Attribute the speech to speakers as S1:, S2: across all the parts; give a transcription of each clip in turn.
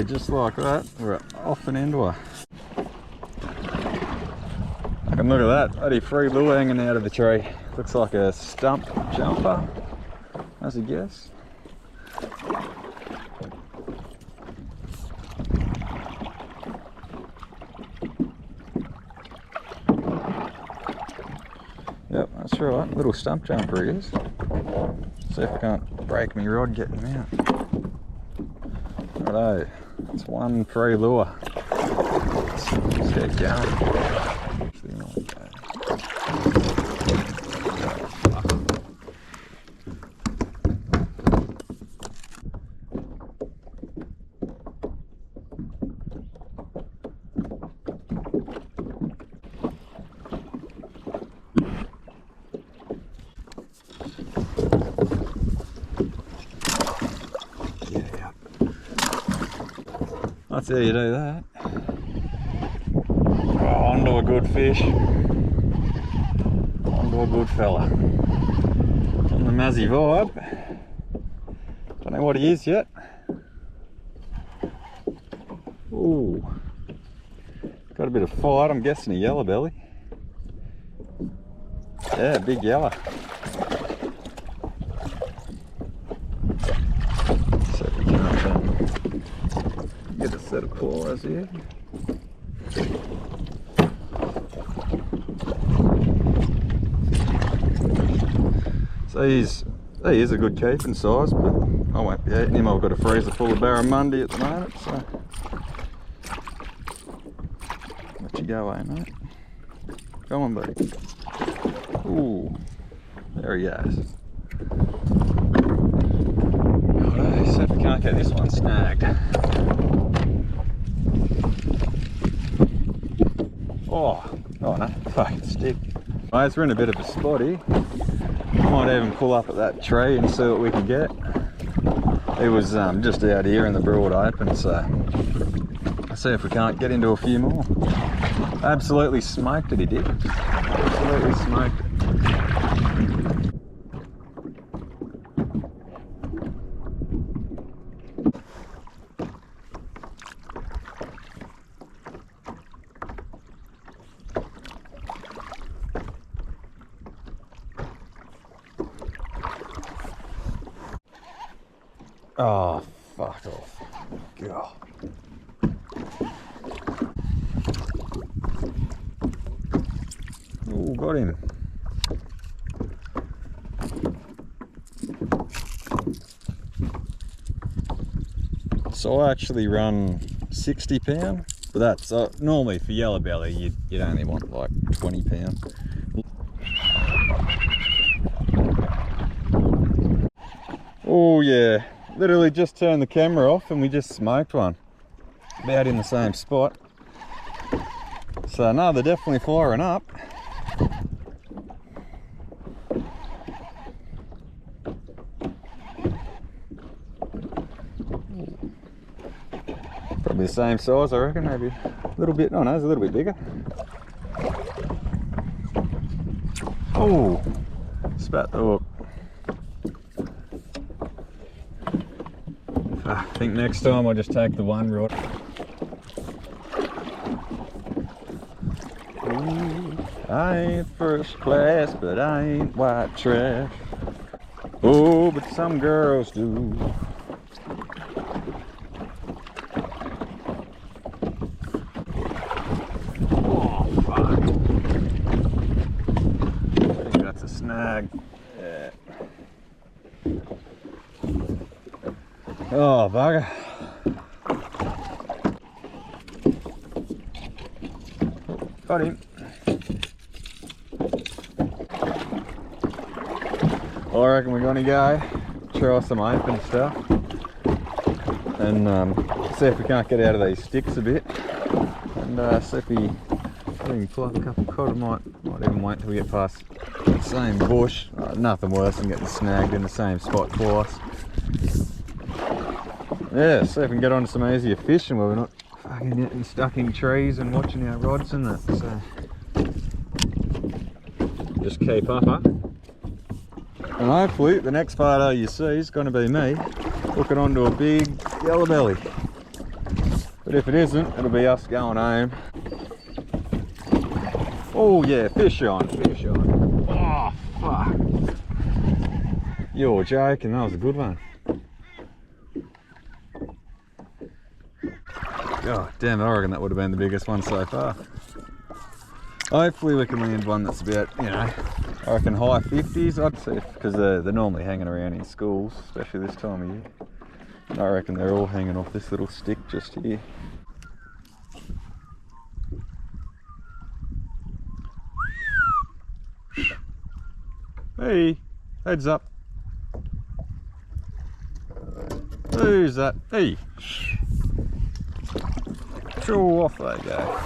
S1: Yeah, just like that, we're off and into her. And look at that, bloody free lure hanging out of the tree. Looks like a stump jumper, as a guess. Yep, that's right, little stump jumper he is. See if I can't break my rod getting him out. Righto, it's one free lure. Let's get going. That's how you do that. Oh, onto a good fish. Onto a good fella. On the Mazzy vibe. Don't know what he is yet. Ooh. Got a bit of fight, I'm guessing a yellow belly. Yeah, big yellow. So if you can't get a set of claws here. So he is a good keeping size, but I won't be eating him. I've got a freezer full of barramundi at the moment, so let you go, eh, mate? Come on, buddy. Ooh, there he goes. Righto, so if we can't get this one snagged. Oh no, fucking stick. Right, we're in a bit of a spot here. Might even pull up at that tree and see what we can get. It was just out here in the broad open, so let's see if we can't get into a few more. Absolutely smoked it, he did. Absolutely smoked it. Oh, fuck off. God. Oh, got him. So I actually run 60 pound, but that's normally for yellow belly you'd only want like 20 pound. Oh yeah. Literally just turned the camera off and we just smoked one. About in the same spot. So no, they're definitely firing up. Probably the same size, I reckon, maybe a little bit, no, it's a little bit bigger. Oh, spat the hook. I think next time I'll just take the one rod. Ooh, I ain't first class, but I ain't white trash. Oh, but some girls do. Oh, fuck. I think that's a snag. Yeah. Oh, bugger. Got him. Well, I reckon we're going to go try some open stuff and see if we can't get out of these sticks a bit, and see if we can pull up a couple of cod. I might even wait till we get past the same bush. Nothing worse than getting snagged in the same spot twice. Yeah, see if we can get onto some easier fishing where we're not fucking getting stuck in trees and watching our rods and that. So just keep up, huh? And hopefully the next photo you see is going to be me hooking onto a big yellow belly. But if it isn't, it'll be us going home. Oh yeah, fish on, fish on. Oh fuck. You're joking, that was a good one. God damn it, I reckon that would have been the biggest one so far. Hopefully we can land one that's about, you know, I reckon high 50s, I'd say, because they're normally hanging around in schools, especially this time of year. And I reckon they're all hanging off this little stick just here. Hey, heads up. Who's that? Hey. Sure, off they go.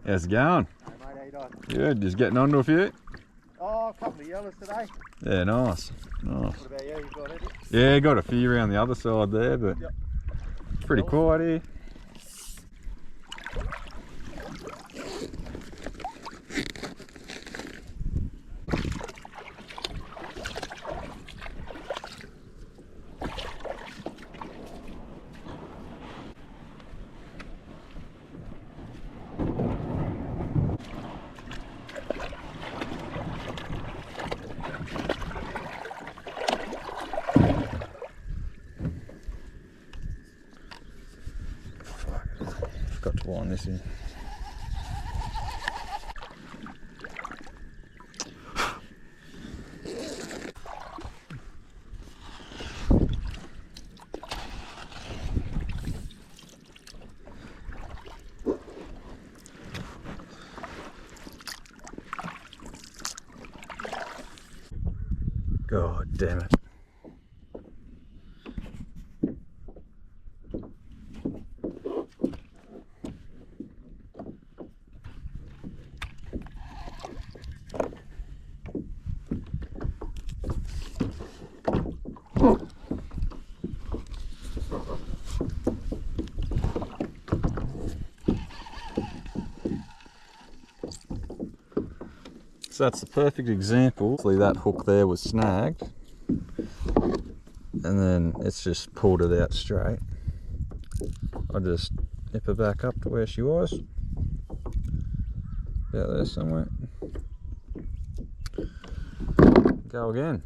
S1: How's it going?
S2: Hey mate, how you doing?
S1: Good, just getting onto a few?
S2: Oh, a couple of yellows today.
S1: Yeah, nice. Nice.
S2: What about you? You got any?
S1: Yeah, got a few around the other side there, but
S2: yep.
S1: It's pretty quiet here. Got to wind this in. God damn it. So that's the perfect example. Hopefully that hook there was snagged and then it's just pulled it out straight. I'll just nip her back up to where she was. About there somewhere. Go again.